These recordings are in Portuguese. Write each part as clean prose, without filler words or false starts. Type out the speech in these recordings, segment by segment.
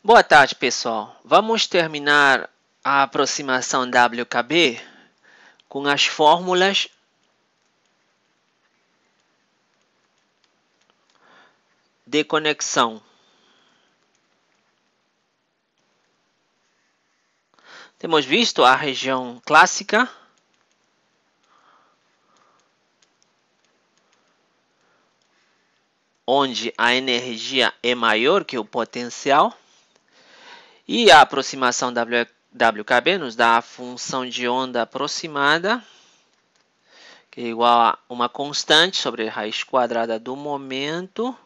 Boa tarde, pessoal. Vamos terminar a aproximação WKB com as fórmulas de conexão. Temos visto a região clássica, onde a energia é maior que o potencial, e a aproximação WKB nos dá a função de onda aproximada, que é igual a uma constante sobre a raiz quadrada do momento,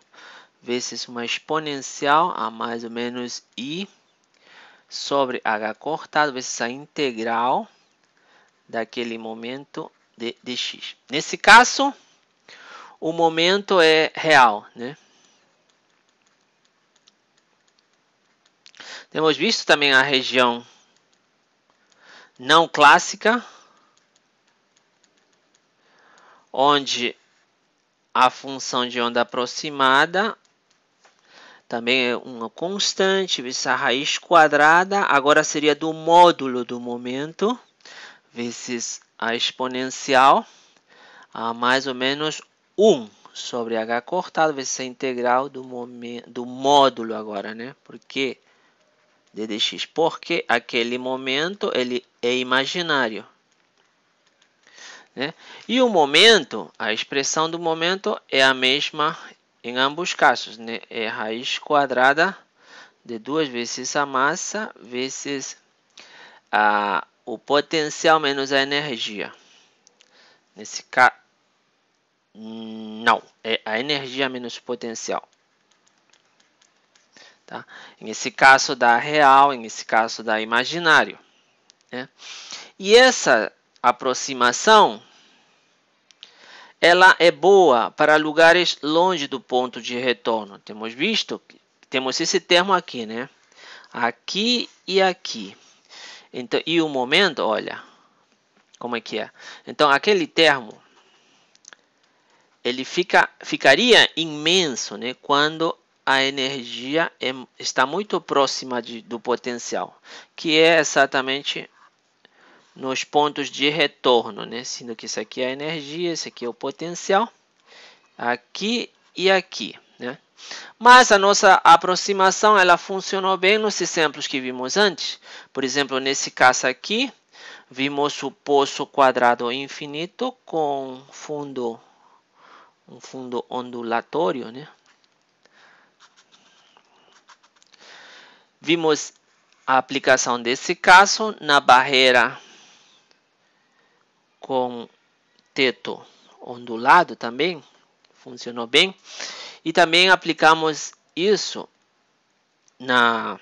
vezes uma exponencial a mais ou menos I sobre h cortado vezes a integral daquele momento de x. Nesse caso, o momento é real, né? Temos visto também a região não clássica, onde a função de onda aproximada também é uma constante, vezes a raiz quadrada, agora seria do módulo do momento, vezes a exponencial, a mais ou menos 1 sobre h cortado, vezes a integral do módulo agora, né? Porque d dx, porque aquele momento ele é imaginário, né? E o momento, a expressão do momento é a mesma em ambos casos, né? É raiz quadrada de 2 vezes a massa vezes o potencial menos a energia. Nesse caso, não, é a energia menos o potencial. Tá? Nesse caso dá real, nesse caso dá imaginário, né? E essa aproximação ela é boa para lugares longe do ponto de retorno. Temos visto, temos esse termo aqui, né? Aqui e aqui. Então, e o momento, olha, como é que é? Então, aquele termo, ele ficaria imenso, né? Quando a energia está muito próxima do potencial, que é exatamente nos pontos de retorno, né? Sendo que isso aqui é a energia, isso aqui é o potencial, aqui e aqui, né? Mas a nossa aproximação ela funcionou bem nos exemplos que vimos antes. Por exemplo, nesse caso aqui, vimos o poço quadrado infinito com um fundo ondulatório, né? Vimos a aplicação desse caso na barreira com teto ondulado também, funcionou bem. E também aplicamos isso na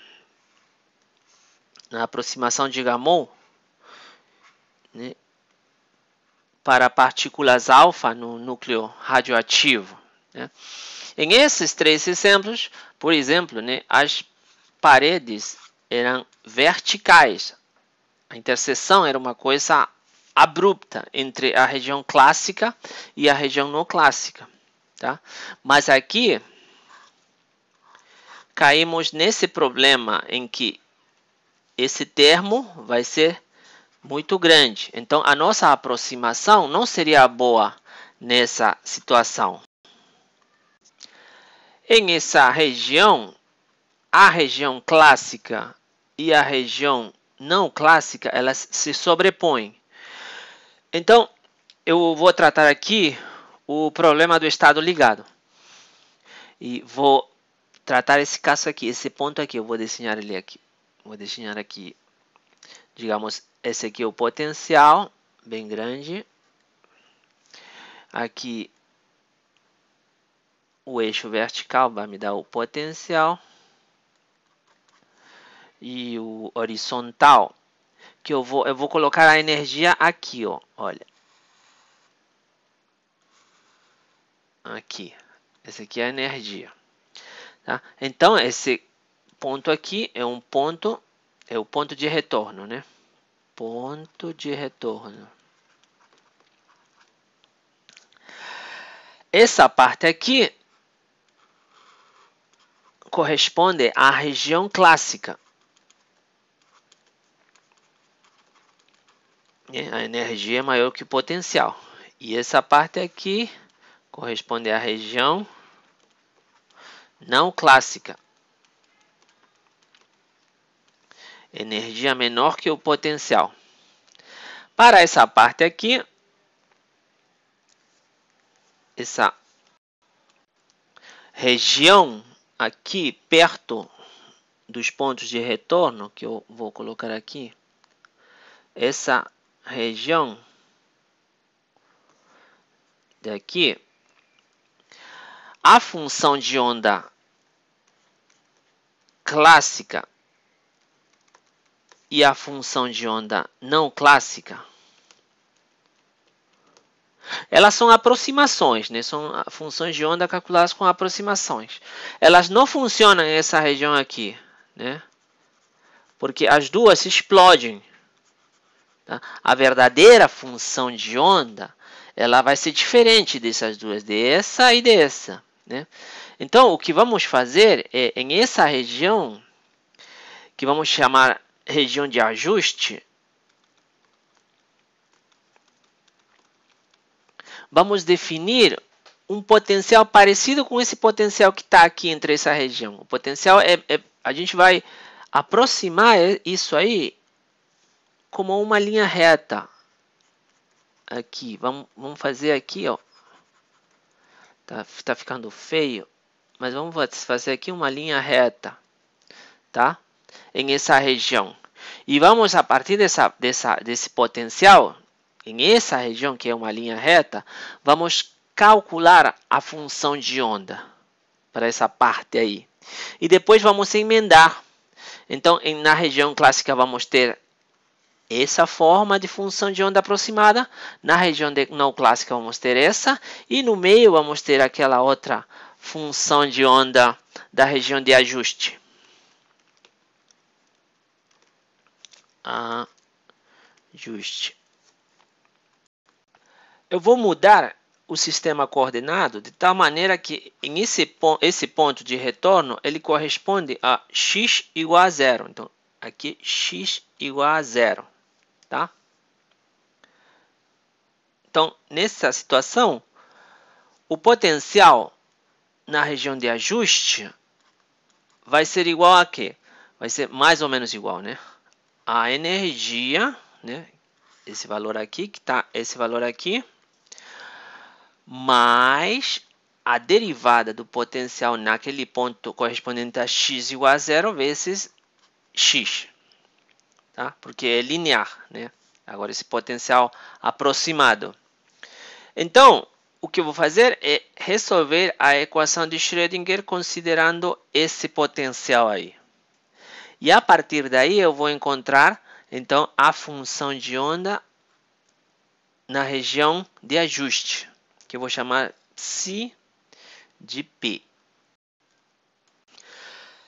aproximação de Gamow, né, para partículas alfa no núcleo radioativo, né? Em esses três exemplos, por exemplo, né, as paredes eram verticais. A interseção era uma coisa abrupta entre a região clássica e a região não clássica, tá? Mas aqui caímos nesse problema em que esse termo vai ser muito grande. Então, a nossa aproximação não seria boa nessa situação. Em essa região, a região clássica e a região não clássica, elas se sobrepõem. Então, eu vou tratar aqui o problema do estado ligado. E vou tratar esse caso aqui, esse ponto aqui, eu vou desenhar ele aqui. Vou desenhar aqui, digamos, esse aqui é o potencial, bem grande. Aqui o eixo vertical vai me dar o potencial. E o horizontal, que eu vou colocar a energia aqui, ó, olha. Aqui. Essa aqui é a energia. Tá? Então, esse ponto aqui é o ponto de retorno, né? Ponto de retorno. Essa parte aqui corresponde à região clássica. A energia é maior que o potencial. E essa parte aqui corresponde à região não clássica. Energia menor que o potencial. Para essa parte aqui, essa região aqui perto dos pontos de retorno, que eu vou colocar aqui, essa região daqui, a função de onda clássica e a função de onda não clássica, elas são aproximações, né? São funções de onda calculadas com aproximações. Elas não funcionam nessa região aqui, né? Porque as duas se explodem. Tá? A verdadeira função de onda, ela vai ser diferente dessas duas, dessa e dessa, né? Então, o que vamos fazer é, em essa região, que vamos chamar região de ajuste, vamos definir um potencial parecido com esse potencial que está aqui entre essa região. O potencial a gente vai aproximar isso aí como uma linha reta. Aqui, vamos fazer aqui, ó. Tá ficando feio, mas vamos fazer aqui uma linha reta, tá? Em essa região. E vamos, a partir desse potencial, em essa região que é uma linha reta, vamos calcular a função de onda para essa parte aí. E depois vamos emendar. Então, na região clássica vamos ter essa forma de função de onda aproximada. Na região não clássica vamos ter essa. E no meio vamos ter aquela outra função de onda da região de ajuste. Ajuste. Eu vou mudar o sistema coordenado de tal maneira que em esse ponto de retorno ele corresponde a x igual a zero. Então, aqui x igual a zero. Tá? Então, nessa situação, o potencial na região de ajuste vai ser igual a quê? Vai ser mais ou menos igual, né? A energia, né? Esse valor aqui, que tá esse valor aqui, mais a derivada do potencial naquele ponto correspondente a x igual a zero vezes x, tá? Porque é linear, né? Agora esse potencial aproximado. Então, o que eu vou fazer é resolver a equação de Schrödinger considerando esse potencial aí. E a partir daí eu vou encontrar, então, a função de onda na região de ajuste, que eu vou chamar psi de P.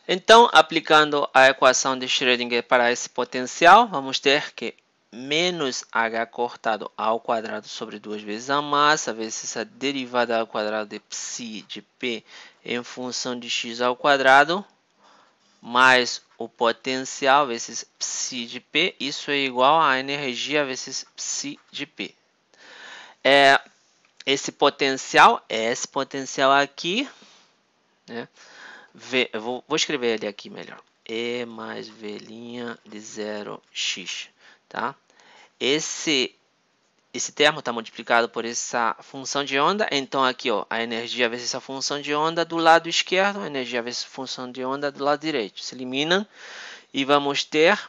Então, aplicando a equação de Schrödinger para esse potencial, vamos ter que menos h cortado ao quadrado sobre 2 vezes a massa, vezes essa derivada ao quadrado de psi de P em função de x ao quadrado, mais o potencial vezes psi de P, isso é igual a energia vezes psi de P. Esse potencial é esse potencial aqui, né? Eu vou escrever ele aqui melhor. E mais V' de 0x. Tá? Esse termo está multiplicado por essa função de onda. Então, aqui, ó, a energia vezes essa função de onda do lado esquerdo, a energia vezes a função de onda do lado direito. Se eliminam e vamos ter,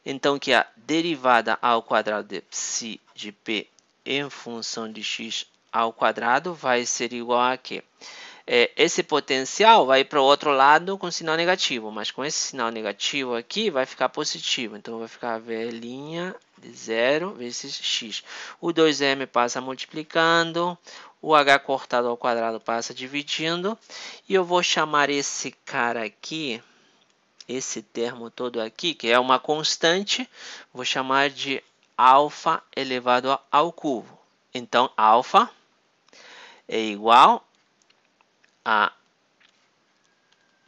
então, que a derivada ao quadrado de psi de P em função de x ao quadrado vai ser igual a quê? Esse potencial vai para o outro lado com sinal negativo, mas com esse sinal negativo aqui vai ficar positivo. Então, vai ficar V' de 0 vezes x. O 2m passa multiplicando, o h cortado ao quadrado passa dividindo, e eu vou chamar esse cara aqui, esse termo todo aqui, que é uma constante, vou chamar de alfa elevado ao cubo. Então, alfa é igual a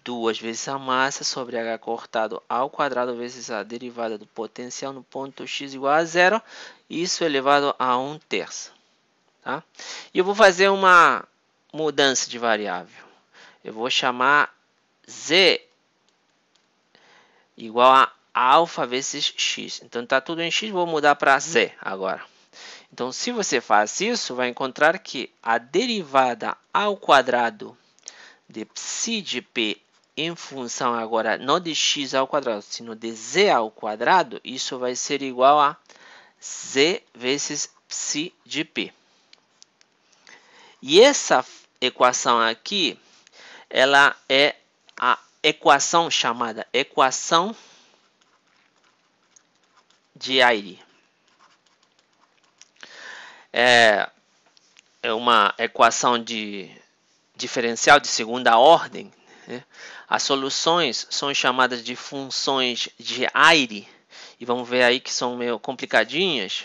2 vezes a massa sobre h cortado ao quadrado vezes a derivada do potencial no ponto x igual a zero, isso elevado a 1/3. Tá? E eu vou fazer uma mudança de variável. Eu vou chamar z igual a alfa vezes x. Então está tudo em x, vou mudar para z agora. Então, se você faz isso, vai encontrar que a derivada ao quadrado de psi de p em função agora não de x ao quadrado, sino de z ao quadrado, isso vai ser igual a z vezes psi de p. E essa equação aqui, ela é a equação chamada equação de Ayre. É uma equação de diferencial de segunda ordem, né? As soluções são chamadas de funções de Ayre, e vamos ver aí que são meio complicadinhas.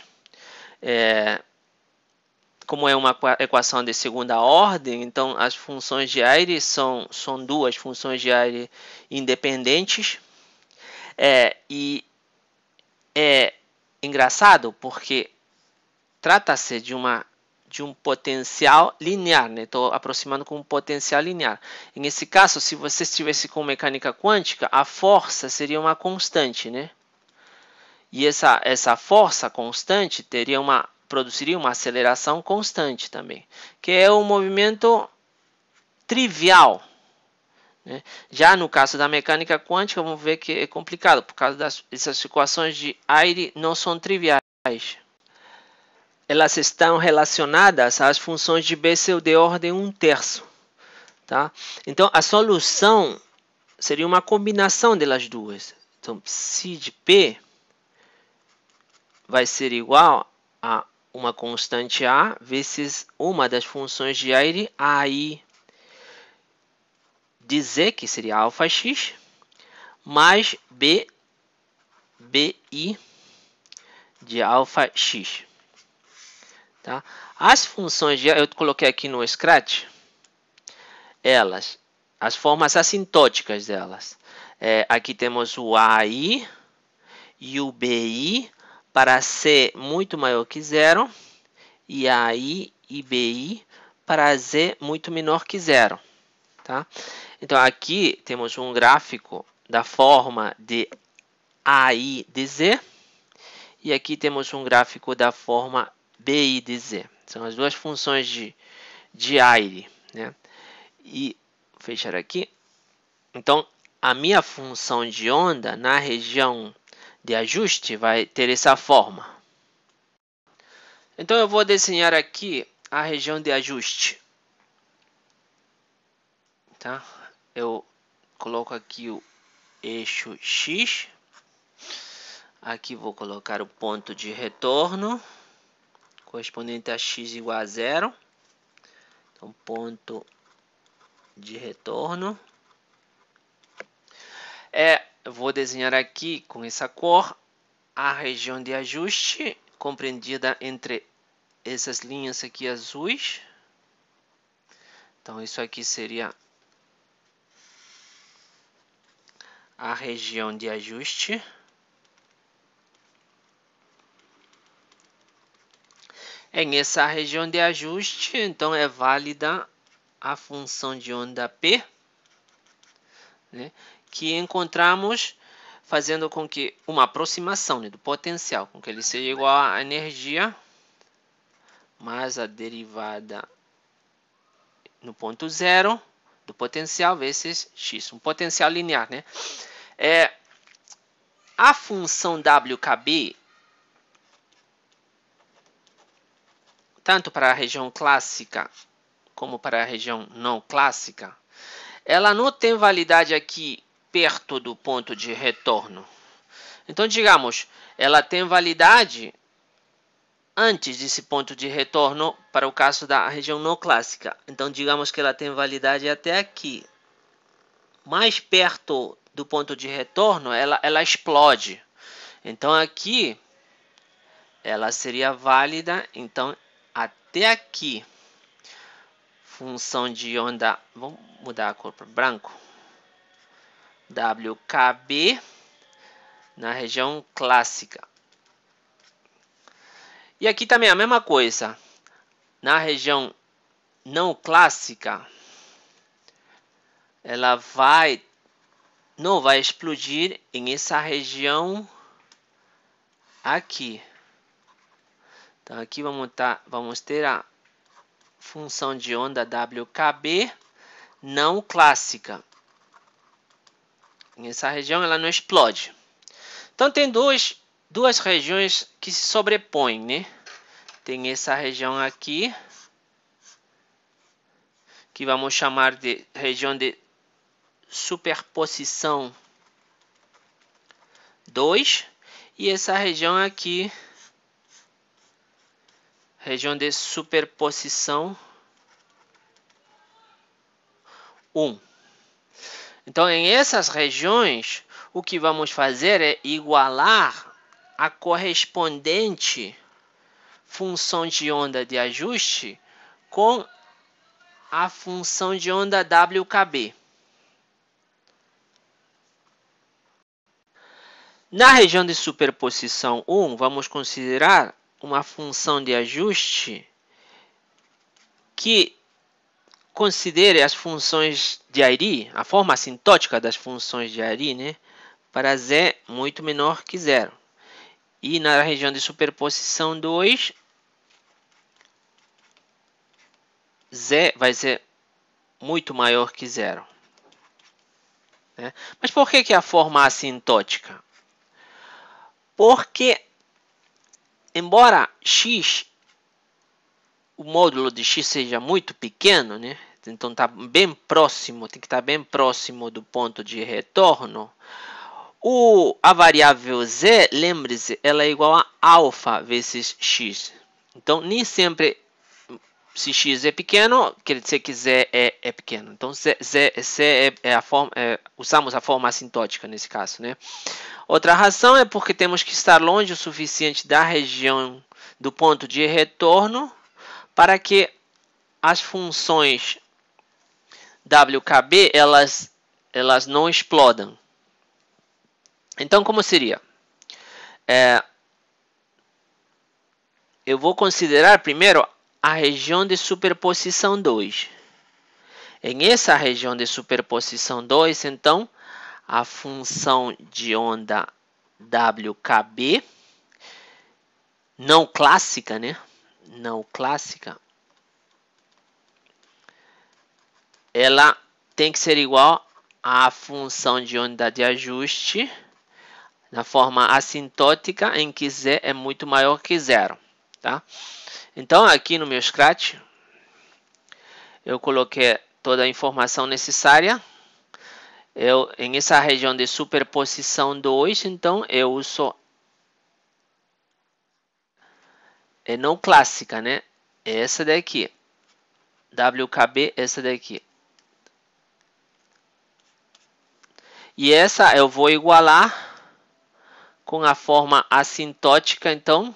Como é uma equação de segunda ordem, então as funções de Ayre são duas funções de Ayre independentes. E é engraçado porque trata-se de um potencial linear, né? Estou aproximando com um potencial linear. Nesse caso, se você estivesse com mecânica quântica, a força seria uma constante, né? E essa força constante produziria uma aceleração constante também, que é um movimento trivial, né? Já no caso da mecânica quântica, vamos ver que é complicado, por causa dessas equações de Ayre não são triviais. Elas estão relacionadas às funções de Bessel de ordem 1/3. Tá? Então, a solução seria uma combinação delas duas. Então, psi de P vai ser igual a uma constante A vezes uma das funções de Ayre, AI de Z, que seria alfa x, mais B, BI de alfa x. Tá? As funções de eu coloquei aqui no Scratch, as formas assintóticas delas. Aqui temos o AI e o BI para C muito maior que zero, e AI e BI para Z muito menor que zero. Tá? Então, aqui temos um gráfico da forma de AI de Z, e aqui temos um gráfico da forma BI de Z. São as duas funções de Ayre, né? E fechar aqui. Então, a minha função de onda na região de ajuste vai ter essa forma. Então, eu vou desenhar aqui a região de ajuste. Tá? Eu coloco aqui o eixo X. Aqui vou colocar o ponto de retorno, correspondente a x igual a zero. Então, ponto de retorno. Eu vou desenhar aqui com essa cor a região de ajuste, compreendida entre essas linhas aqui azuis. Então, isso aqui seria a região de ajuste. Nessa região de ajuste, então, é válida a função de onda P, né, que encontramos fazendo com que uma aproximação, né, do potencial, com que ele seja igual à energia mais a derivada no ponto zero do potencial vezes x, um potencial linear, né? A função WKB, tanto para a região clássica como para a região não clássica, ela não tem validade aqui perto do ponto de retorno. Então, digamos, ela tem validade antes desse ponto de retorno para o caso da região não clássica. Então, digamos que ela tem validade até aqui. Mais perto do ponto de retorno, ela explode. Então, aqui, ela seria válida, então, até aqui. Função de onda, vamos mudar a cor para branco. WKB na região clássica. E aqui também a mesma coisa. Na região não clássica, ela não vai explodir em essa região aqui. Então aqui vamos ter a função de onda WKB não clássica. Nessa região ela não explode. Então tem duas regiões que se sobrepõem, né? Tem essa região aqui, que vamos chamar de região de superposição 2, e essa região aqui, região de superposição 1. Então, em essas regiões, o que vamos fazer é igualar a correspondente função de onda de ajuste com a função de onda WKB. Na região de superposição 1, vamos considerar uma função de ajuste que considere as funções de Airy, a forma assintótica das funções de Airy, né, para z muito menor que zero. E na região de superposição 2, z vai ser muito maior que zero. Né? Mas por que a forma assintótica? Porque, embora x, o módulo de x seja muito pequeno, né? Então tá bem próximo, tem que estar bem próximo do ponto de retorno. A variável z, lembre-se, ela é igual a alfa vezes x. Então nem sempre, se x é pequeno, quer dizer que z é pequeno. Então z é a forma, usamos a forma assintótica nesse caso, né? Outra razão é porque temos que estar longe o suficiente da região do ponto de retorno para que as funções WKB elas não explodam. Então, como seria? Eu vou considerar primeiro a região de superposição 2. Em essa região de superposição 2, então, a função de onda WKB, não clássica, né? Não clássica, ela tem que ser igual à função de onda de ajuste na forma assintótica em que z é muito maior que zero. Tá? Então, aqui no meu Scratch, eu coloquei toda a informação necessária. Em essa região de superposição 2, então, eu uso não clássica, né? Essa daqui. WKB, essa daqui. E essa eu vou igualar com a forma assintótica, então,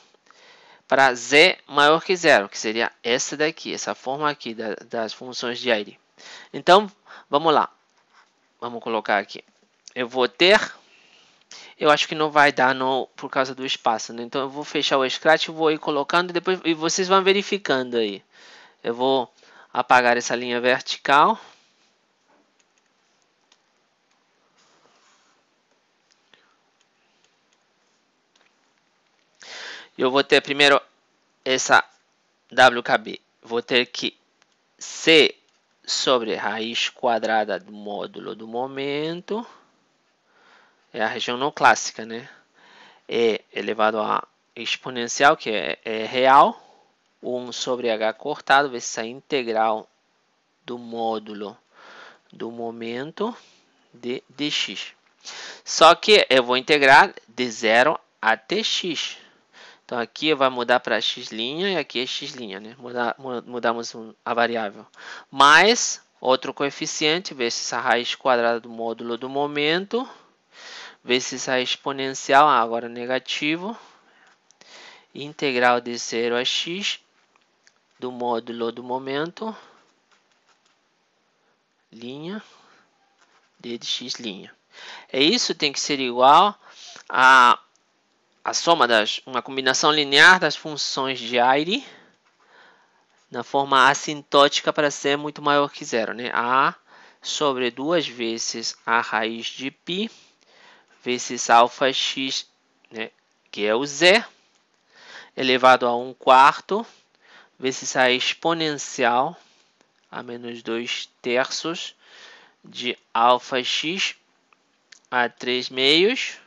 para z maior que zero, que seria essa daqui, essa forma aqui das funções de Airy. Então, vamos lá. Vamos colocar aqui. Eu vou ter... Eu acho que não vai dar por causa do espaço, né? Então, eu vou fechar o Scratch, vou ir colocando e vocês vão verificando aí. Eu vou apagar essa linha vertical. Eu vou ter primeiro essa WKB. Vou ter que C sobre raiz quadrada do módulo do momento. É a região não clássica, né? E elevado a exponencial, que é real. 1 sobre h cortado, vezes a integral do módulo do momento de dx. Só que eu vou integrar de 0 até x. Então aqui vai mudar para x' e aqui é x', né? Mudamos a variável. Mais outro coeficiente, vezes a raiz quadrada do módulo do momento, vezes a exponencial, agora negativo, integral de 0 a x do módulo do momento, linha, d de x'. Isso tem que ser igual a soma uma combinação linear das funções de Ayre na forma assintótica para ser muito maior que zero, né? A sobre 2 vezes a raiz de π vezes alfa x, né? Que é o z, elevado a 1/4, vezes a exponencial a menos 2/3 de alfa x a 3/2,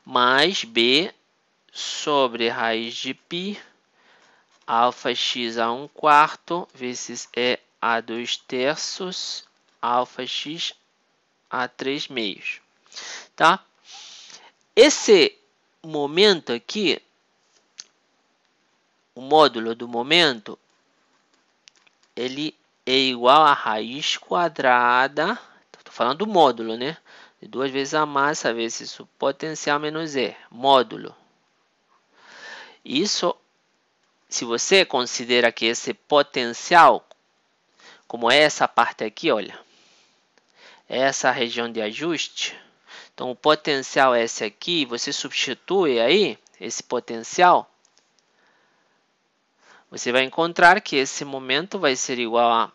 mais b sobre raiz de π alfa x a 1/4 vezes e a 2/3 alfa x a 3/2, tá? Esse momento aqui, o módulo do momento, ele é igual a raiz quadrada, estou falando do módulo, né? De 2 vezes a massa vezes o potencial menos E, módulo. Isso, se você considera que esse potencial, como é essa parte aqui, olha, essa região de ajuste, então o potencial é esse aqui, você substitui aí esse potencial, você vai encontrar que esse momento vai ser igual a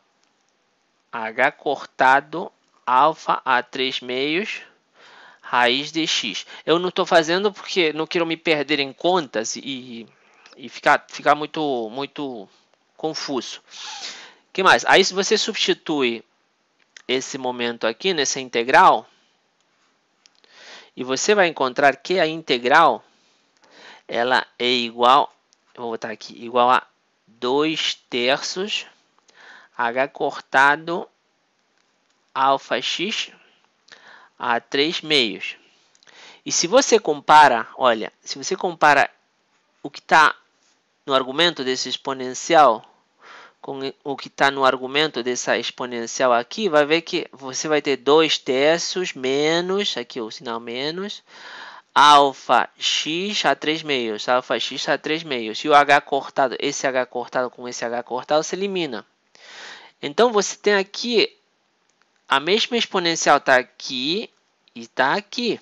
h cortado alfa a 3/2 raiz de x. Eu não estou fazendo porque não quero me perder em contas e ficar muito confuso. O que mais? Aí se você substitui esse momento aqui nessa integral, e você vai encontrar que a integral ela é igual, eu vou botar aqui, igual a 2/3 h cortado alfa x a 3/2. E se você compara, olha, se você compara o que está no argumento desse exponencial com o que está no argumento dessa exponencial aqui, vai ver que você vai ter 2/3 menos, aqui o sinal menos, alfa x a 3/2, alfa x a 3/2. E o h cortado, esse h cortado com esse h cortado se elimina. Então você tem aqui a mesma exponencial está aqui e está aqui.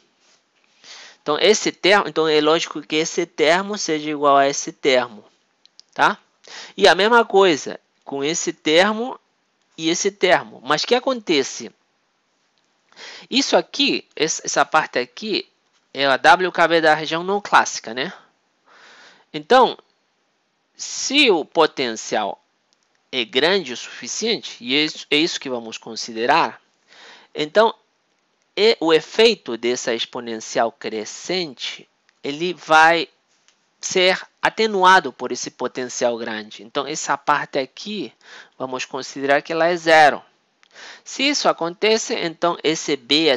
Então esse termo, então é lógico que esse termo seja igual a esse termo, tá? E a mesma coisa com esse termo e esse termo. Mas o que acontece? Isso aqui, essa parte aqui, é a WKB da região não clássica, né? Então, se o potencial é grande o suficiente, e é isso que vamos considerar, então o efeito dessa exponencial crescente, ele vai ser atenuado por esse potencial grande. Então, essa parte aqui, vamos considerar que ela é zero. Se isso acontece, então esse B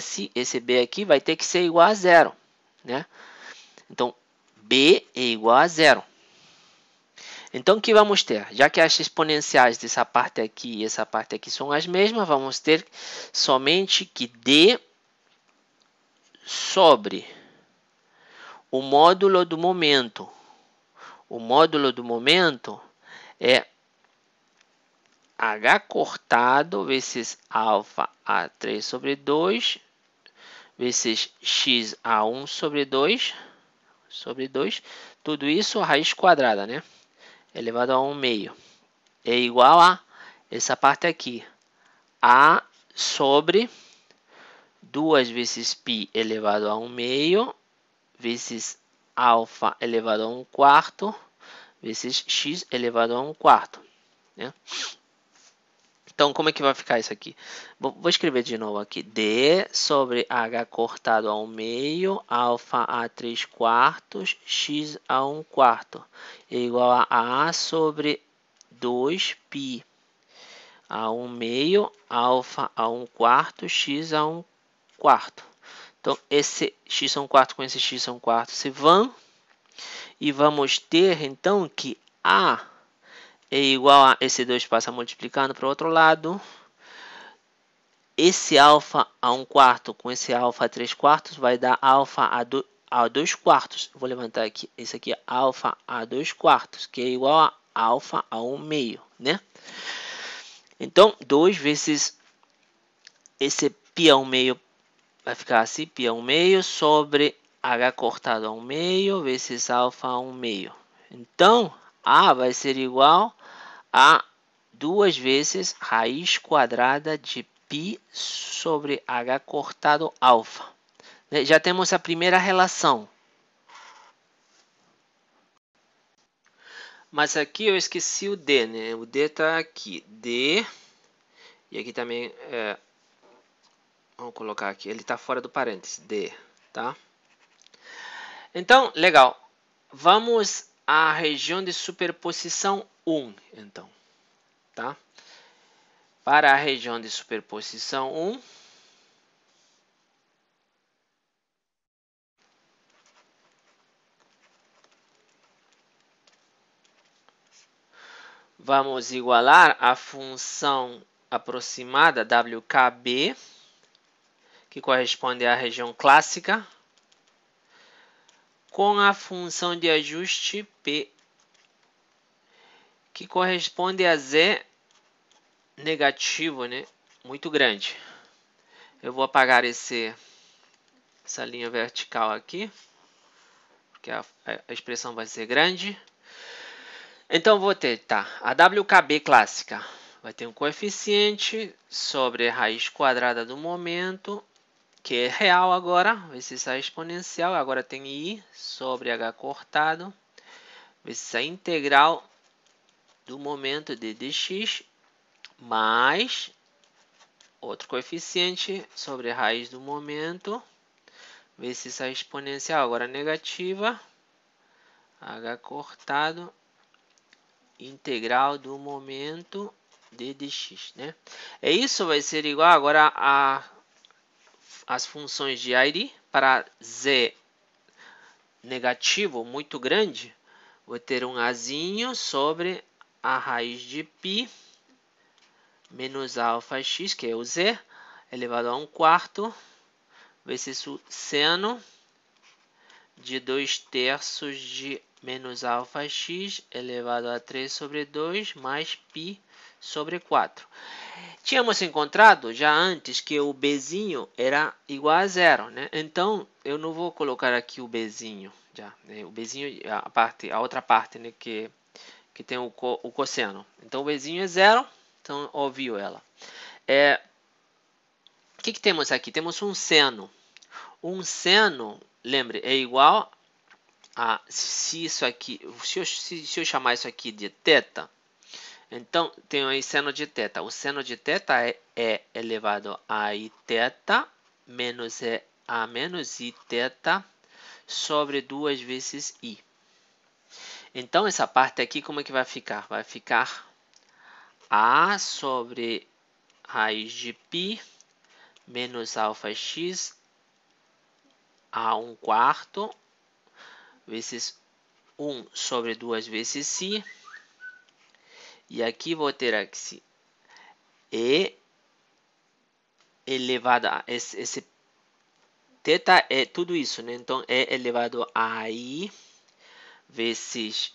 aqui vai ter que ser igual a zero, né? Então, B é igual a zero. Então, o que vamos ter? Já que as exponenciais dessa parte aqui e essa parte aqui são as mesmas, vamos ter somente que D sobre o módulo do momento. O módulo do momento é h cortado vezes alfa a 3 sobre 2 vezes x a 1 sobre 2, tudo isso raiz quadrada, né? Elevado a 1/2. É igual a essa parte aqui, a sobre 2 vezes π elevado a 1/2 vezes alfa elevado a 1/4 vezes x elevado a 1/4, né? Então, como é que vai ficar isso aqui? Vou escrever de novo aqui. D sobre h cortado a 1/2, alfa a 3/4, x a 1/4. É igual a sobre 2π a 1/2, alfa a 1/4, x a 1/4. Então, esse x a 1/4 com esse x a 1/4 se vão. E vamos ter, então, que a é igual a esse 2 passa multiplicando para o outro lado. Esse alfa a 1/4 com esse alfa a 3/4 vai dar alfa a 2/4. Vou levantar aqui. Esse aqui é alfa a 2/4, que é igual a alfa a 1/2, né? Então, 2 vezes esse π a 1/2 vai ficar assim, π a 1/2 sobre h cortado a 1/2 vezes alfa a 1/2. Então, A vai ser igual a 2 vezes raiz quadrada de π sobre h cortado alfa. Já temos a primeira relação. Mas aqui eu esqueci o D, né? O D está aqui. D. E aqui também, vamos colocar aqui, ele está fora do parênteses. D, tá? Então, legal. Vamos à região de superposição 1, então. Tá? Para a região de superposição 1, vamos igualar a função aproximada WKB, que corresponde à região clássica, com a função de ajuste P, que corresponde a Z negativo, né? Muito grande. Eu vou apagar essa linha vertical aqui, porque a expressão vai ser grande. Então, vou ter, tá, a WKB clássica vai ter um coeficiente sobre a raiz quadrada do momento, que é real agora, vezes a exponencial, agora tem I sobre H cortado, vezes a integral do momento de dx, mais outro coeficiente sobre a raiz do momento, vezes a exponencial, agora negativa, H cortado, integral do momento de dx, né? Isso vai ser igual agora a as funções de ID para Z negativo muito grande, vou ter um Azinho sobre a raiz de π menos alfa x, que é o Z, elevado a 1/4, vezes o seno de 2/3 de menos alfa x elevado a 3 sobre 2 mais π sobre 4. Tínhamos encontrado já antes que o Bzinho era igual a zero, né? Então, eu não vou colocar aqui o Bzinho já, né? O Bzinho, a outra parte, né? que tem o cosseno. Então, o Bzinho é zero, então ouviu ela. O que temos aqui? Temos um seno. Um seno, lembre, é igual a, se isso aqui, se eu chamar isso aqui de θ, então tem aí seno de θ. O seno de θ é elevado a iθ menos a menos iθ sobre 2 vezes i. Então essa parte aqui como é que vai ficar? Vai ficar a sobre raiz de π menos alfa x a 1/4 vezes 1 sobre 2 vezes i. E aqui vou ter aqui e elevado a esse θ é tudo isso, né? Então é elevado a i vezes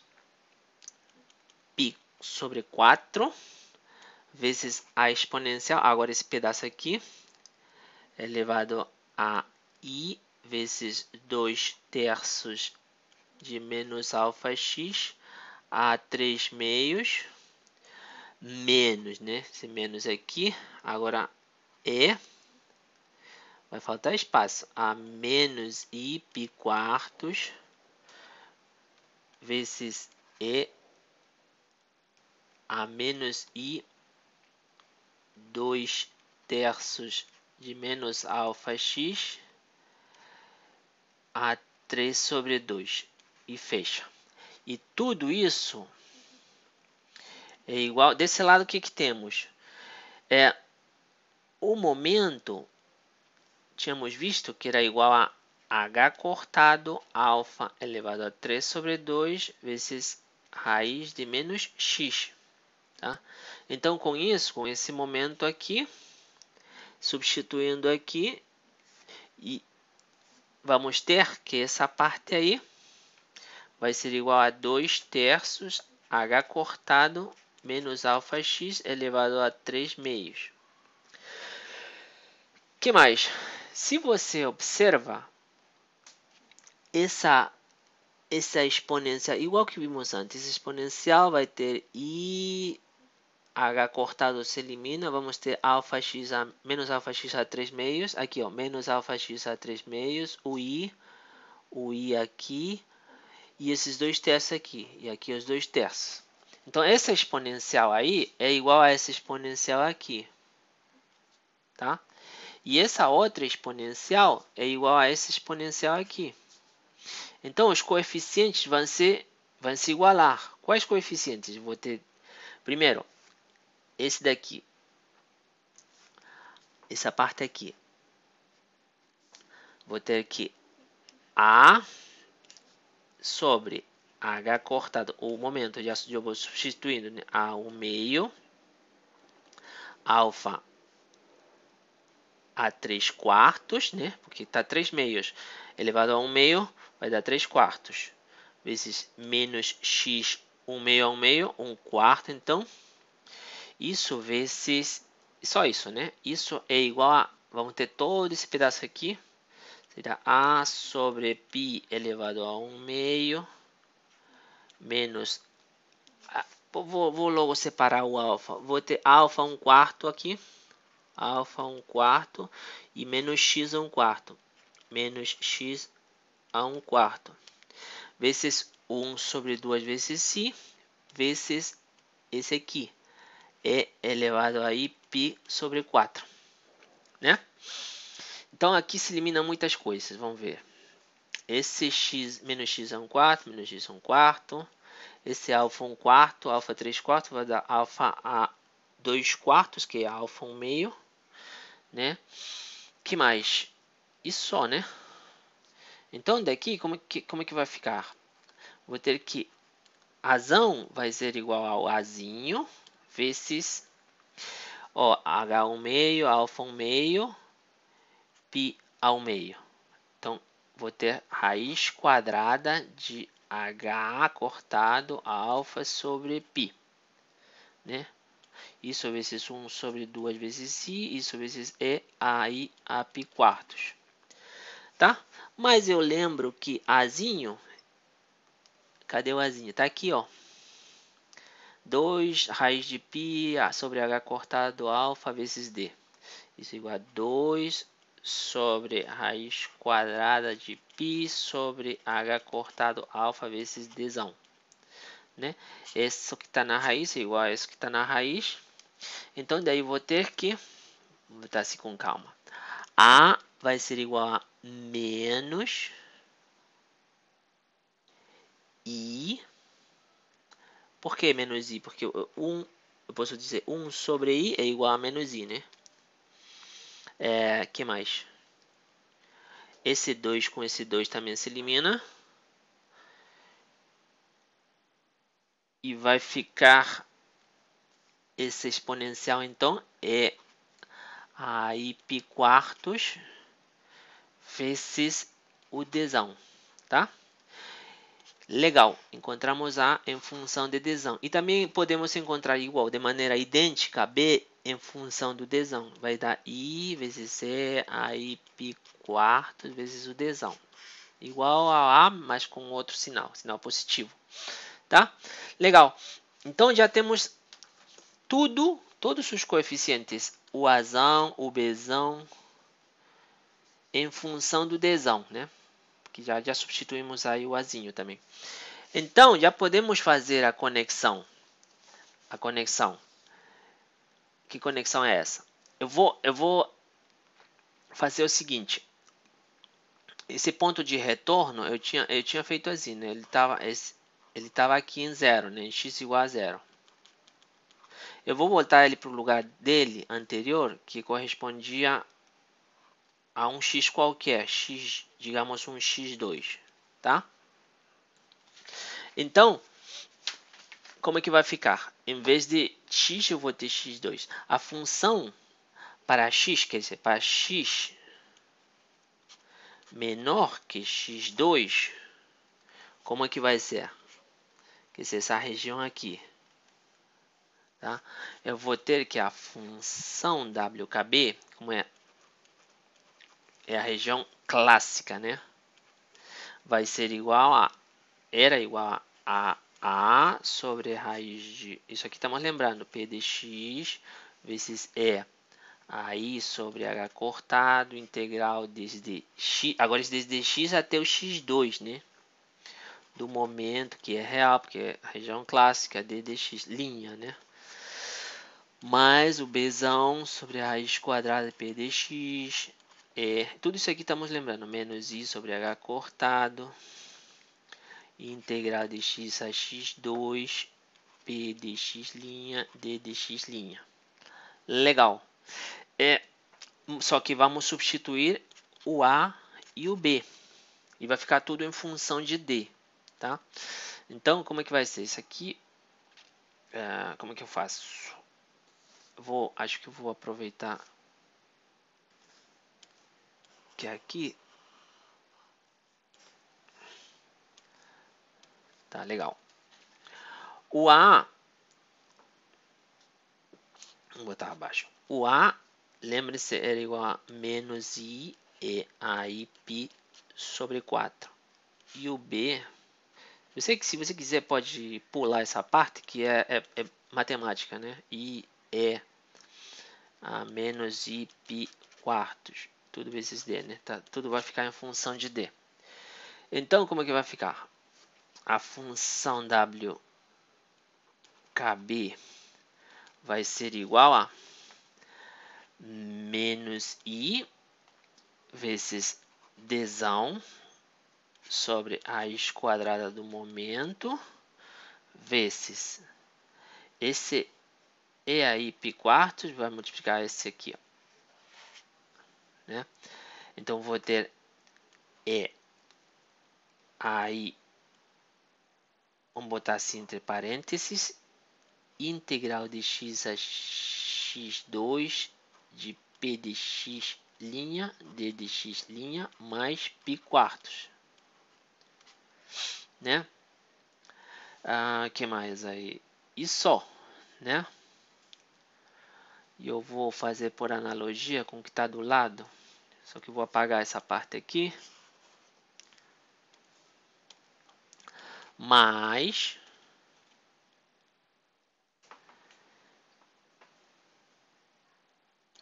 π sobre 4 vezes a exponencial. Agora esse pedaço aqui é elevado a i vezes 2/3 de menos alfa x a 3/2 menos, né? Esse menos aqui, agora vai faltar espaço, a menos i π quartos vezes a menos i 2/3 de menos alfa x a 3 sobre 2 e fecha. E tudo isso é igual. Desse lado, o que temos? O momento, tínhamos visto que era igual a h cortado alfa elevado a 3 sobre 2 vezes raiz de menos x. Tá? Então, com isso, com esse momento aqui, substituindo aqui, e vamos ter que essa parte aí vai ser igual a 2/3 h cortado menos alfa x elevado a 3/2. Que mais? se você observa essa exponencial, igual que vimos antes, exponencial vai ter I, H cortado se elimina, vamos ter alfa x a menos alfa x a 3 meios, aqui ó, menos alfa x a 3 meios, o I aqui, e esses 2 terços aqui, e aqui os 2 terços. Então, essa exponencial aí é igual a essa exponencial aqui, tá? E essa outra exponencial é igual a essa exponencial aqui. Então, os coeficientes vão se igualar. Quais coeficientes? Vou ter, primeiro, esse daqui. Essa parte aqui. Vou ter que A sobre H cortado, o momento, eu vou substituindo, né? A1/2, alfa a 3/4, né? Porque está 3 meios elevado a 1/2, vai dar 3/4. Vezes menos x 1/2 a 1/2, 1/4. Então, isso vezes, só isso, né? Isso é igual a, vamos ter todo esse pedaço aqui, será A sobre π elevado a 1/2, menos, vou logo separar o alfa, vou ter alfa 1/4 aqui, alfa 1/4 e menos x 1/4, menos x a 1/4, vezes 1 sobre 2 vezes si, vezes esse aqui, é elevado a π sobre 4, né? Então, aqui se elimina muitas coisas, vamos ver. Esse x, menos x a 1/4, menos x a 1/4, esse alfa 1/4, alfa 3/4, vai dar alfa a 2/4, que é alfa 1/2, né? Que mais? E só, né? Então, daqui, como é que vai ficar? Vou ter que Azão vai ser igual ao Azinho, vezes, ó, H1/2, alfa 1/2, π a 1/2. Então, vou ter raiz quadrada de H cortado alfa sobre π, né? Isso vezes 1 sobre 2 vezes si, isso vezes E aí a π quartos, tá? Mas eu lembro que Azinho, cadê o Azinho? Tá aqui, ó. 2 raiz de π sobre H cortado alfa vezes D. Isso é igual a 2 sobre raiz quadrada de π sobre H cortado alfa vezes Dzão, né? Isso que está na raiz é igual a isso que está na raiz. Então, daí vou ter que, vou botar assim com calma, A vai ser igual a menos I. Por que menos I? Porque eu posso dizer 1 sobre I é igual a menos I, né? Que mais? Esse 2 com esse 2 também se elimina. E vai ficar esse exponencial, então, é aí π quartos vezes o Dzão, tá? Legal, encontramos A em função de Dzão. E também podemos encontrar igual, de maneira idêntica, B em função do Dzão. Vai dar I vezes C, aí π quartos vezes o Dzão. Igual a A, mas com outro sinal, sinal positivo, tá? Legal, então já temos todos os coeficientes, o Azão, o Bzão, em função do Dzão, né? Que já substituímos aí o Azinho também. Então, já podemos fazer a conexão. A conexão. Que conexão é essa? Eu vou fazer o seguinte. Esse ponto de retorno, eu tinha feito assim, né? Ele estava aqui em 0, né? X igual a 0. Eu vou botar ele para o lugar dele anterior, que correspondia a um x qualquer, x, digamos um x2, tá? Então, como é que vai ficar? Em vez de x, eu vou ter x2. A função para x, quer dizer, para x menor que x2, como é que vai ser? Quer dizer, essa região aqui. Tá? Eu vou ter que a função WKB, como é é a região clássica, né? Vai ser igual a, era igual a sobre raiz de, isso aqui estamos lembrando, P de x vezes E aí sobre H cortado, integral desde x, agora desde x até o x2, né? Do momento que é real, porque é a região clássica, d dx, linha, né? Mais o bzão sobre a raiz quadrada P dx, tudo isso aqui estamos lembrando, menos i sobre H cortado, integral de x a x2, P dx', d dx'. Legal. Só que vamos substituir o A e o B. E vai ficar tudo em função de D. Tá? Então, como é que vai ser? Isso aqui, como é que eu faço? Acho que eu vou aproveitar que aqui tá legal. O A, vou botar abaixo. O A, lembre-se, era igual a menos I e AI π sobre 4. E o B, eu sei que se você quiser pode pular essa parte, que é matemática, né? I é a menos I π quartos. Tudo vezes D, né? Tá, tudo vai ficar em função de D. Então, como é que vai ficar? A função WKB vai ser igual a menos I vezes Dzão sobre a raiz quadrada do momento vezes esse E aí π quartos vai multiplicar esse aqui, ó, né? Então vou ter E aí, vamos botar assim entre parênteses, integral de x a x2 de P de x', D de x' mais π quartos, né? Que mais aí? E só, né? E eu vou fazer por analogia com o que está do lado. Só que eu vou apagar essa parte aqui. Mais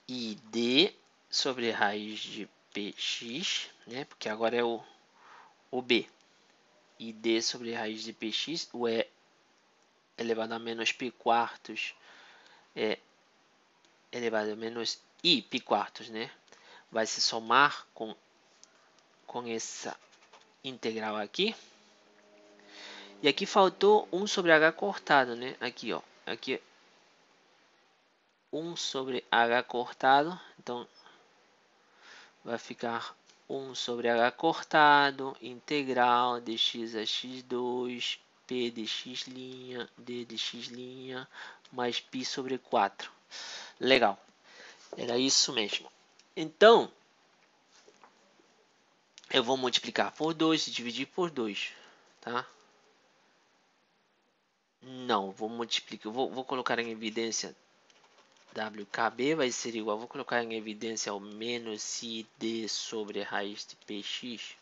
ID sobre raiz de px, né? Porque agora é o B. ID sobre raiz de px, o E elevado a menos π quartos é elevado a menos I π quartos, né? Vai se somar com essa integral aqui. E aqui faltou 1 sobre h cortado, né? Aqui, ó. Aqui 1 sobre h cortado. Então, vai ficar 1 sobre h cortado, integral de x a x2, p de x', d de x', mais π sobre 4. Legal. Era isso mesmo. Então, eu vou multiplicar por 2 e dividir por 2, tá? Não, vou multiplicar, vou colocar em evidência WKB vai ser igual, vou colocar em evidência o menos ID sobre a raiz de PX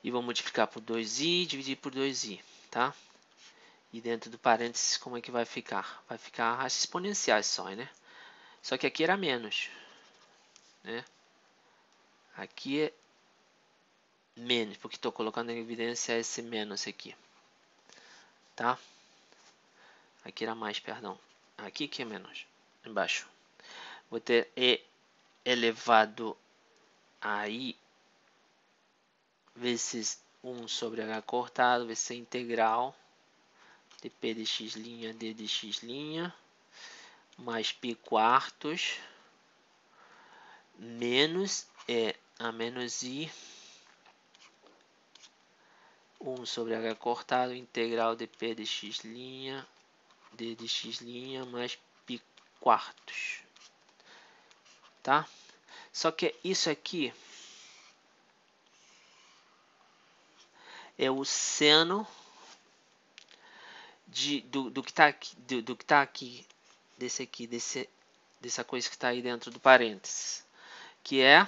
e vou multiplicar por 2i e dividir por 2i, tá? E dentro do parênteses, como é que vai ficar? Vai ficar as exponenciais só, né? Só que aqui era menos, né? Aqui é menos, porque estou colocando em evidência esse menos aqui, tá? Aqui era mais, perdão. Aqui que é menos, embaixo. Vou ter E elevado a I vezes 1 sobre h cortado, vezes a integral de P de x', D de x', mais π quartos, menos a menos I, 1 sobre h cortado, integral de P de x', D de x', mais π quartos. Tá? Só que isso aqui é o seno do que está aqui, do que tá aqui, dessa coisa que está aí dentro do parênteses, que é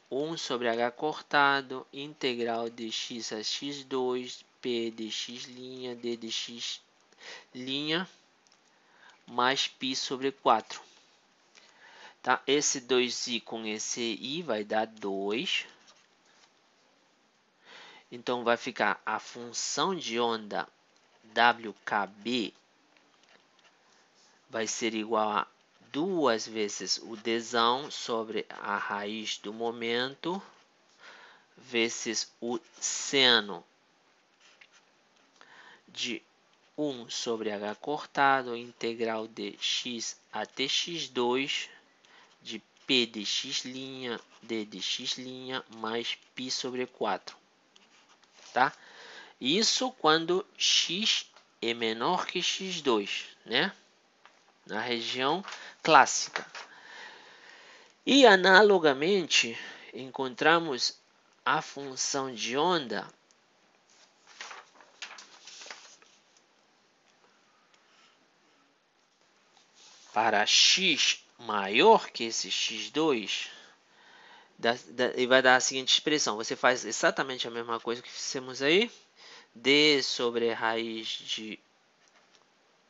1 sobre h cortado, integral de x a x2, p de x', d de x', mais π sobre 4. Tá? Esse 2i com esse i vai dar 2. Então, vai ficar a função de onda WKB vai ser igual a 2 vezes o dzão sobre a raiz do momento vezes o seno de 1 sobre h cortado, integral de x até x2 de p de x', d de x', mais π sobre 4. Tá? Isso quando x é menor que x2, né? Na região clássica. E analogamente, encontramos a função de onda para x maior que esse x2, e vai dar a seguinte expressão. Você faz exatamente a mesma coisa que fizemos aí. D sobre raiz de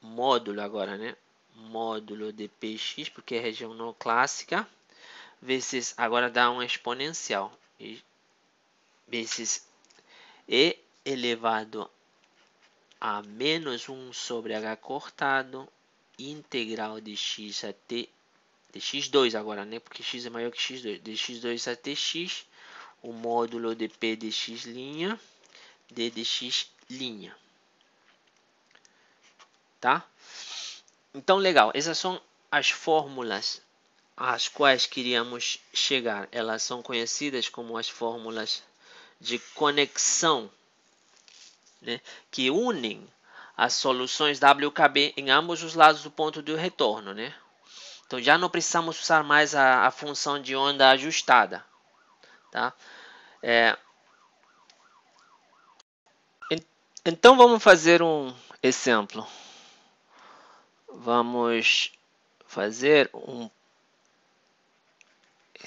módulo agora, né? Módulo de px, porque é região não clássica, vezes, agora dá uma exponencial, vezes e elevado a menos 1 sobre h cortado, integral de x até de x2 agora, né? Porque x é maior que x2, de x2 até x, o módulo de p de x', d de x'. Tá? Então, legal. Essas são as fórmulas às quais queríamos chegar. Elas são conhecidas como as fórmulas de conexão, né, que unem as soluções WKB em ambos os lados do ponto de retorno, né? Então, já não precisamos usar mais a função de onda ajustada. Tá? Então, vamos fazer um exemplo. Vamos fazer um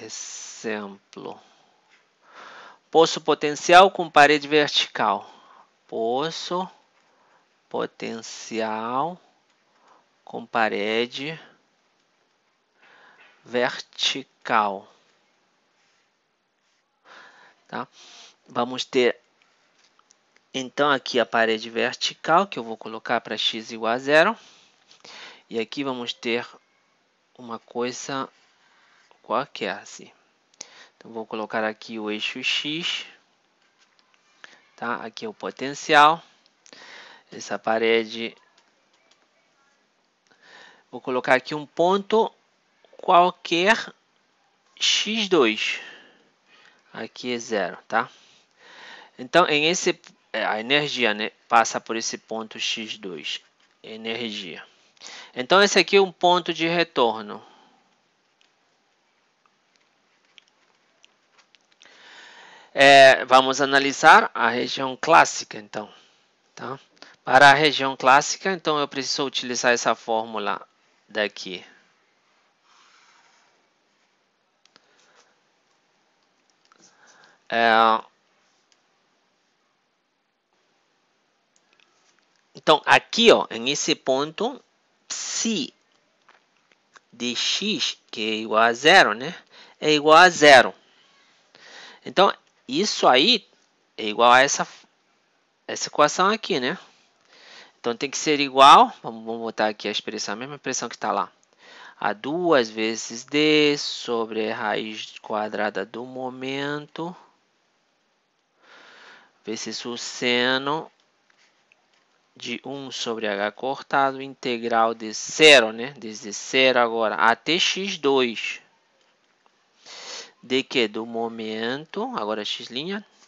exemplo. Poço potencial com parede vertical. Poço potencial com parede vertical. Tá? Vamos ter, então, aqui a parede vertical, que eu vou colocar para x igual a 0. E aqui vamos ter uma coisa qualquer, assim. Então, vou colocar aqui o eixo x. Tá? Aqui é o potencial. Essa parede, vou colocar aqui um ponto qualquer x2. Aqui é 0, tá? Então, a energia, né, passa por esse ponto x2. Energia. Então, esse aqui é um ponto de retorno. Vamos analisar a região clássica, então. Tá? Para a região clássica, então, eu preciso utilizar essa fórmula daqui. Então, aqui, ó, nesse ponto, psi de x, que é igual a 0, né, é igual a 0. Então, isso aí é igual a essa equação aqui, né? Então, tem que ser igual, vamos botar aqui a expressão, a mesma expressão que está lá, a 2 vezes d sobre a raiz quadrada do momento, vezes o seno de 1 sobre h cortado, integral de 0, né? Desde 0 agora até x2. De que? Do momento, agora x',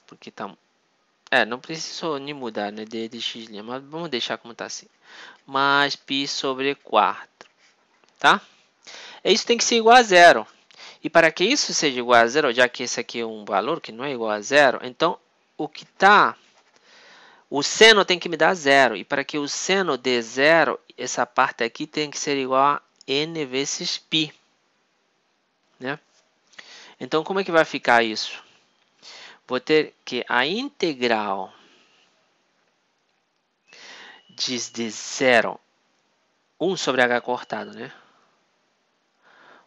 porque tá... não preciso nem mudar, né? De x', mas vamos deixar como tá assim. Mais π sobre 4, tá? Isso tem que ser igual a 0. E para que isso seja igual a 0, já que esse aqui é um valor que não é igual a 0, então o que tá... O seno tem que me dar 0. E para que o seno dê 0, essa parte aqui tem que ser igual a n vezes π. Né? Então, como é que vai ficar isso? Vou ter que a integral de 0, 1 sobre h cortado, né?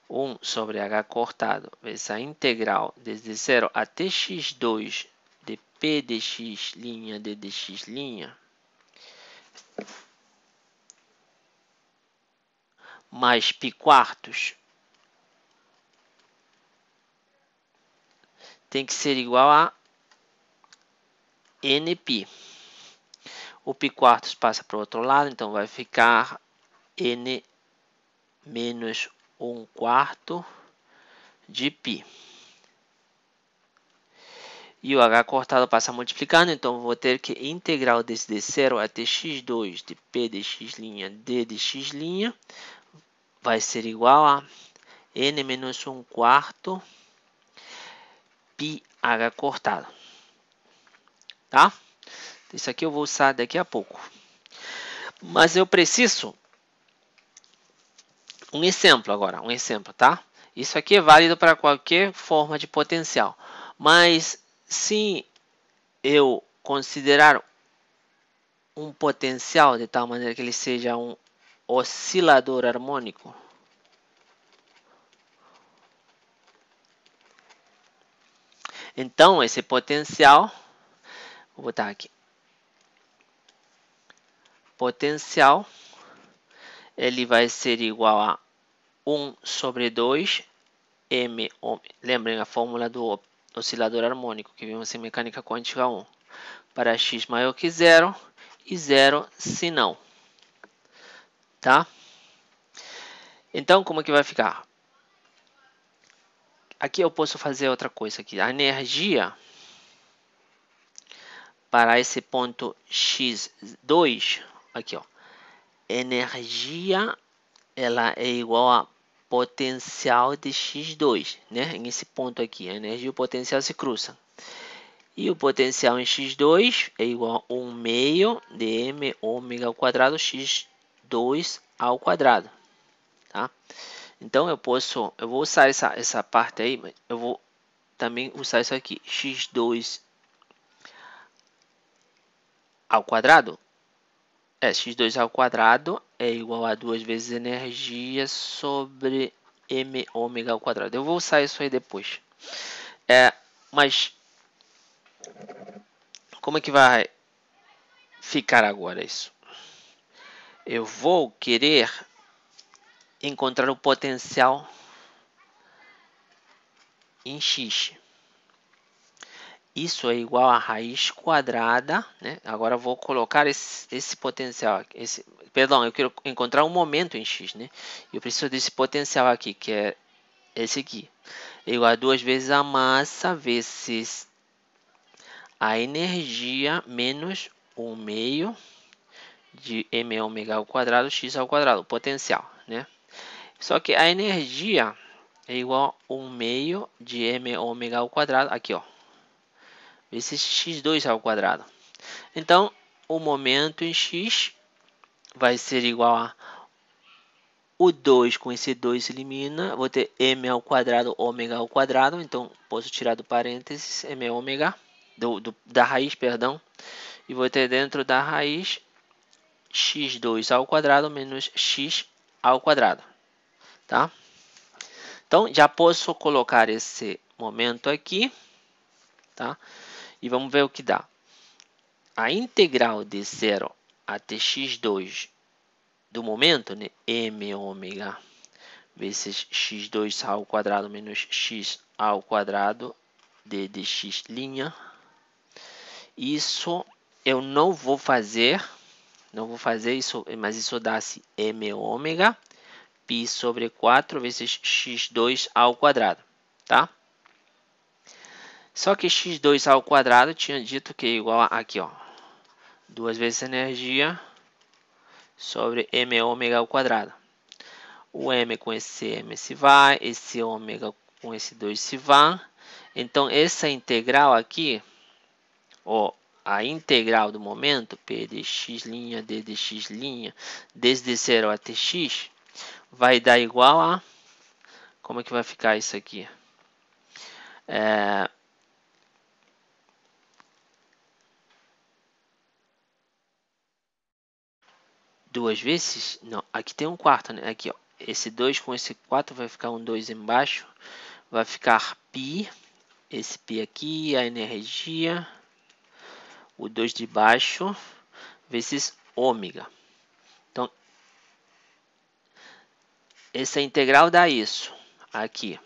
1 sobre h cortado vezes a integral desde 0 até x2 de p dx' d dx' mais π quartos tem que ser igual a nπ. O π quartos passa para o outro lado, então vai ficar n menos 1 quarto de π. E o h cortado passa multiplicando, então vou ter que integral desse de 0 até x2 de p dx' d dx' vai ser igual a n menos 1 quarto π h cortado. Tá? Isso aqui eu vou usar daqui a pouco. Mas eu preciso um exemplo agora, um exemplo, tá? Isso aqui é válido para qualquer forma de potencial. Mas se eu considerar um potencial de tal maneira que ele seja um oscilador harmônico, então esse potencial, vou botar aqui, potencial, ele vai ser igual a 1 sobre 2 m, lembrem a fórmula do oscilador harmônico que vimos em mecânica quântica 1, para x maior que 0 e 0 se não. Tá? Então, como que vai ficar? Aqui eu posso fazer outra coisa aqui. A energia para esse ponto x2, aqui ó, energia ela é igual a potencial de x2, né? Nesse ponto aqui, a energia e o potencial se cruzam. E o potencial em x2 é igual a 1 meio de m ômega ao quadrado x2 ao quadrado, tá? Então eu vou usar essa parte aí, mas eu vou também usar isso aqui, x2 ao quadrado. X2 ao quadrado é igual a 2 vezes energia sobre m ômega ao quadrado. Eu vou usar isso aí depois. Mas como é que vai ficar agora isso? Eu vou querer encontrar o potencial em x. Isso é igual a raiz quadrada, né? Agora eu vou colocar esse potencial aqui. Perdão, eu quero encontrar um momento em x, né? Eu preciso desse potencial aqui, que é esse aqui. É igual a 2 vezes a massa vezes a energia menos 1 meio de m ômega ao quadrado x ao quadrado, o potencial, né? Só que a energia é igual a 1 meio de m ômega ao quadrado, aqui ó, vezes x2 ao quadrado. Então, o momento em x vai ser igual a o 2 com esse 2 elimina, vou ter m ao quadrado ômega ao quadrado, então posso tirar do parênteses m ômega, da raiz, perdão, e vou ter dentro da raiz x2 ao quadrado menos x ao quadrado, tá? Então, já posso colocar esse momento aqui, tá? E vamos ver o que dá. A integral de 0 até x2 do momento, né? M ômega vezes x2 ao quadrado menos x ao quadrado de dx'. Isso eu não vou fazer isso, mas isso dá-se m ômega π sobre 4 vezes x2 ao quadrado, tá? Só que x2 ao quadrado tinha dito que é igual a aqui, ó, 2 vezes energia sobre m ômega ao quadrado. O m com esse m se vai, esse ômega com esse 2 se vai. Então, essa integral aqui, ó, a integral do momento, p de x', d de x', desde 0 até x, vai dar igual a... Como é que vai ficar isso aqui? Duas vezes? Não, aqui tem um quarto, né? Aqui, ó. Esse 2 com esse 4 vai ficar um 2 embaixo. Vai ficar π. Esse π aqui, a energia. O 2 de baixo vezes ômega. Então, essa integral dá isso aqui.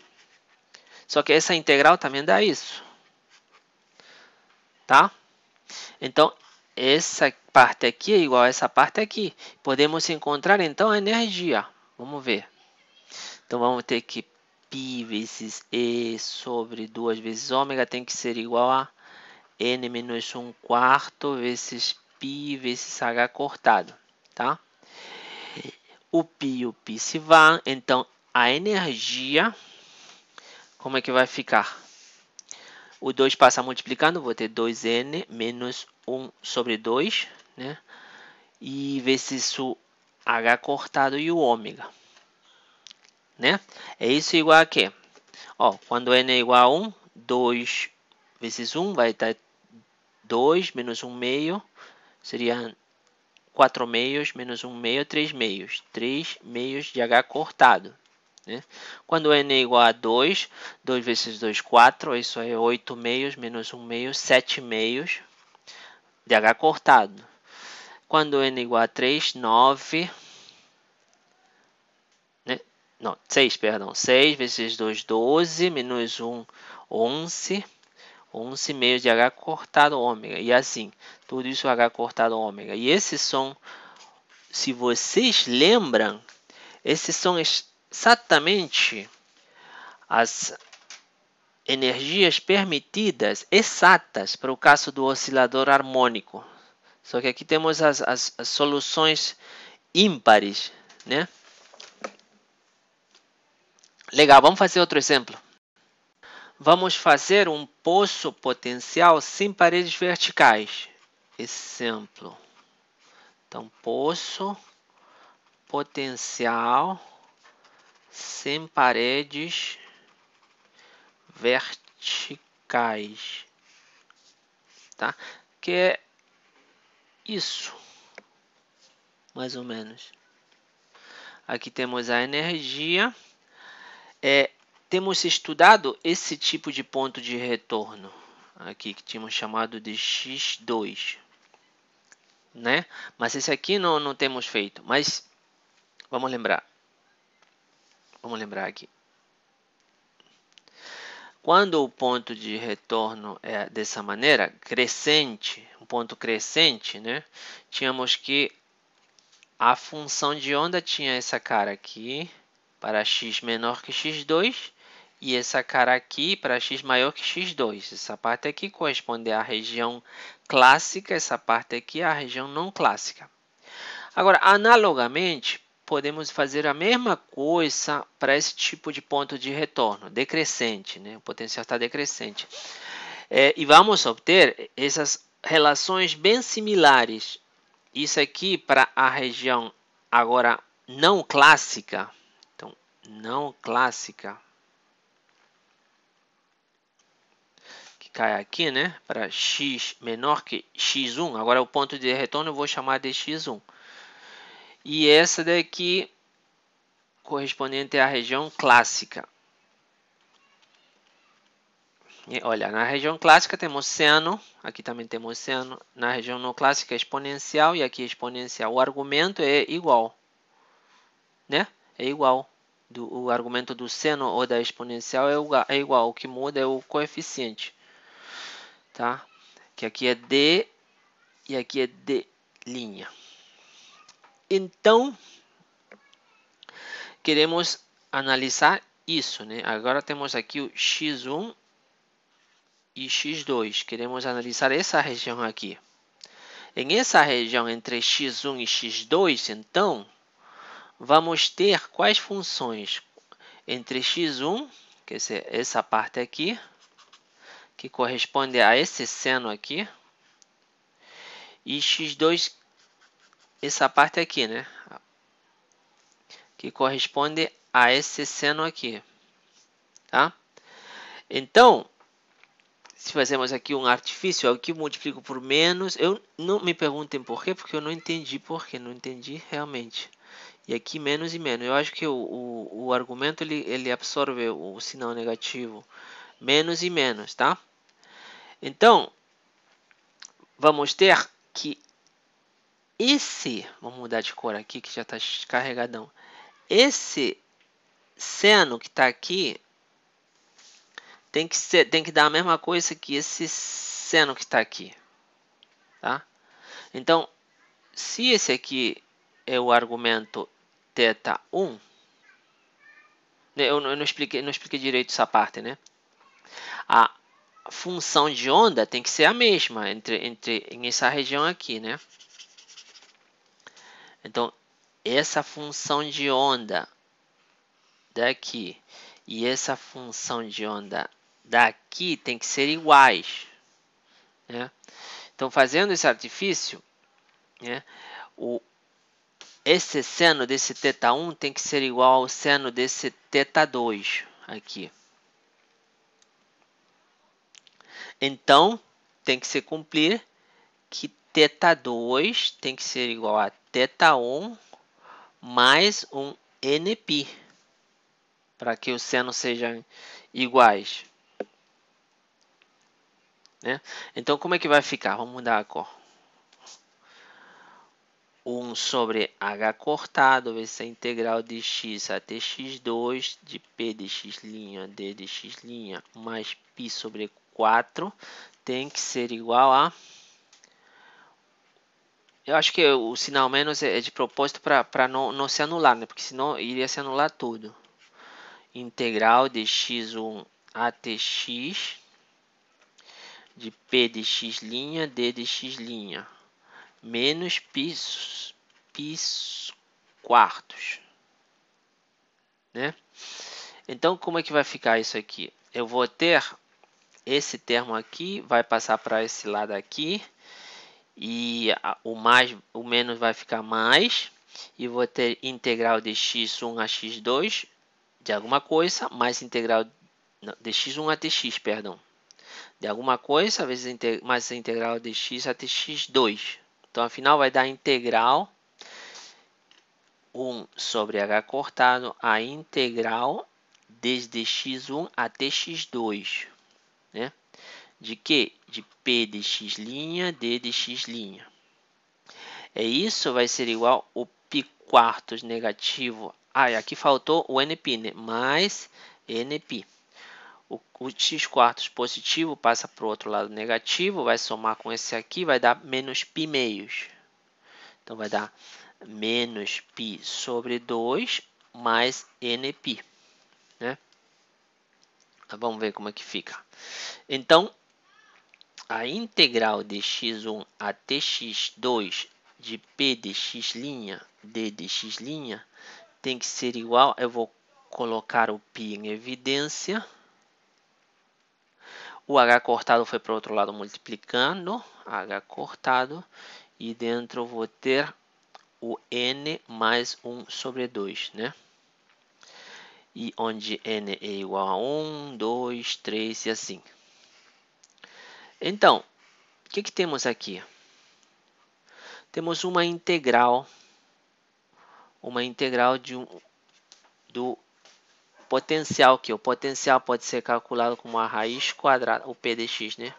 Só que essa integral também dá isso. Tá? Então, essa parte aqui é igual a essa parte aqui. Podemos encontrar, então, a energia. Vamos ver. Então, vamos ter que π vezes E sobre 2 vezes ômega tem que ser igual a N menos 1 quarto vezes π vezes H cortado. Tá? O π e o π se vão. Então, a energia, como é que vai ficar? O 2 passa multiplicando, vou ter 2N menos 1 sobre 2, né? E vezes o H cortado e o ômega, né? É isso igual a quê? Ó, quando N é igual a 1, 2 vezes 1 vai dar 2 menos 1 meio, seria 4 meios menos 1 meio, 3 meios. 3 meios de H cortado. Né? Quando N é igual a 2, 2 vezes 2, 4, isso é 8 meios menos 1 meio, 7 meios de H cortado. Quando N é igual a 3, 9, né? Não, 6, perdão, 6 vezes 2, 12, menos 1, 11, 11 meios de H cortado ômega, e assim, tudo isso H cortado ômega. E esses são, se vocês lembram, esses são exatamente as energias permitidas exatas para o caso do oscilador harmônico. Só que aqui temos as soluções ímpares, né? Legal, vamos fazer outro exemplo. Vamos fazer um poço potencial sem paredes verticais. Exemplo. Então, poço potencial sem paredes verticais. Tá? Que é isso, mais ou menos. Aqui temos a energia. Temos estudado esse tipo de ponto de retorno aqui que tínhamos chamado de X2, né? Mas esse aqui não temos feito. Mas vamos lembrar. Vamos lembrar aqui. Quando o ponto de retorno é dessa maneira, crescente, um ponto crescente, né? Tínhamos que a função de onda tinha essa cara aqui para x menor que x2 e essa cara aqui para x maior que x2. Essa parte aqui corresponde à região clássica, essa parte aqui à região não clássica. Agora, analogamente, podemos fazer a mesma coisa para esse tipo de ponto de retorno, decrescente, né? O potencial está decrescente. E vamos obter essas relações bem similares. Isso aqui para a região agora não clássica. Então, não clássica, que cai aqui, né? Para x menor que x1. Agora o ponto de retorno eu vou chamar de x1. E essa daqui correspondente à região clássica. E, olha, na região clássica temos seno, aqui também temos seno. Na região não clássica é exponencial e aqui é exponencial. O argumento é igual, né? É igual. O argumento do seno ou da exponencial é igual. O que muda é o coeficiente, tá? Que aqui é d e aqui é d'. Então, queremos analisar isso, né? Agora temos aqui o x1 e x2. Queremos analisar essa região aqui. Em essa região entre x1 e x2, então, vamos ter quais funções? Entre x1, que é essa parte aqui, que corresponde a esse seno aqui, e x2, essa parte aqui, né? Que corresponde a esse seno aqui, tá? Então, se fazemos aqui um artifício, eu aqui multiplico por menos. Eu não me perguntem por quê, porque eu não entendi por quê, não entendi realmente. E aqui menos e menos. Eu acho que o argumento ele absorve o sinal negativo. Menos e menos, tá? Então, vamos ter que vamos mudar de cor aqui que já está carregadão. Esse seno que está aqui tem que dar a mesma coisa que esse seno que está aqui, tá? Então, se esse aqui é o argumento θ1, eu não expliquei direito essa parte, né? A função de onda tem que ser a mesma em essa região aqui, né? Então, essa função de onda daqui e essa função de onda daqui tem que ser iguais, né? Então, fazendo esse artifício, né, esse seno desse θ1 tem que ser igual ao seno desse θ2 aqui. Então, tem que se cumprir que θ2 tem que ser igual a θ1 mais um nπ, para que os senos sejam iguais, né? Então, como é que vai ficar? Vamos mudar a cor. 1 sobre h cortado vezes a integral de x até x2 de p de x' d de x' mais π sobre 4 tem que ser igual a... Eu acho que o sinal menos é de propósito para não se anular, né? Porque senão iria se anular tudo. Integral de x1 até x de p de x', d de x' menos π quartos, né? Então, como é que vai ficar isso aqui? Eu vou ter esse termo aqui, vai passar para esse lado aqui, e o menos vai ficar mais, e vou ter integral de x1 a x2 de alguma coisa, mais integral de x1 até x, perdão, de alguma coisa, vezes mais a integral de x até x2. Então, afinal, vai dar integral 1 sobre h cortado a integral desde x1 até x2, né? De que? De p de x', d de x'. Isso vai ser igual ao π quartos negativo. Aqui faltou o nπ, né? Mais nπ. O x quartos positivo passa para o outro lado negativo, vai somar com esse aqui, vai dar menos π meios. Então, vai dar menos π sobre 2 mais nπ, né? Vamos ver como é que fica. Então, a integral de x1 até x2 de p de x', d de x' tem que ser igual, eu vou colocar o π em evidência. O h cortado foi para o outro lado multiplicando, h cortado, e dentro eu vou ter o n mais 1 sobre 2, né? E onde n é igual a 1, 2, 3 e assim. Então, o que temos aqui? Temos uma integral do potencial, que o potencial pode ser calculado como a raiz quadrada, o p de x, né?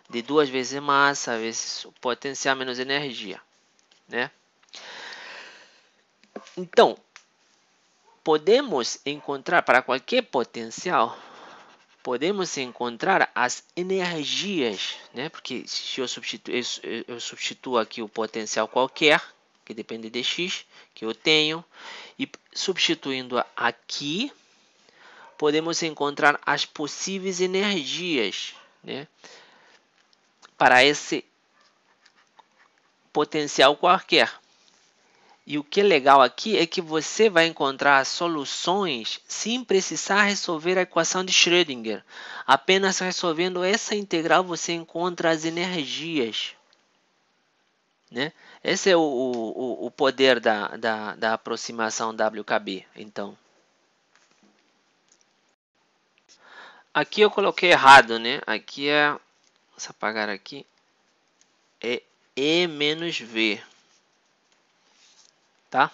De 2 vezes massa vezes o potencial menos energia, né? Então, podemos encontrar para qualquer potencial, podemos encontrar as energias, né? Porque se eu substituo aqui o potencial qualquer, que depende de x, que eu tenho, e substituindo aqui, podemos encontrar as possíveis energias, né, para esse potencial qualquer. E o que é legal aqui é que você vai encontrar soluções sem precisar resolver a equação de Schrödinger. Apenas resolvendo essa integral você encontra as energias, né? Esse é o poder da aproximação WKB, então. Aqui eu coloquei errado, né? Aqui é, se apagar aqui, é E menos V, tá?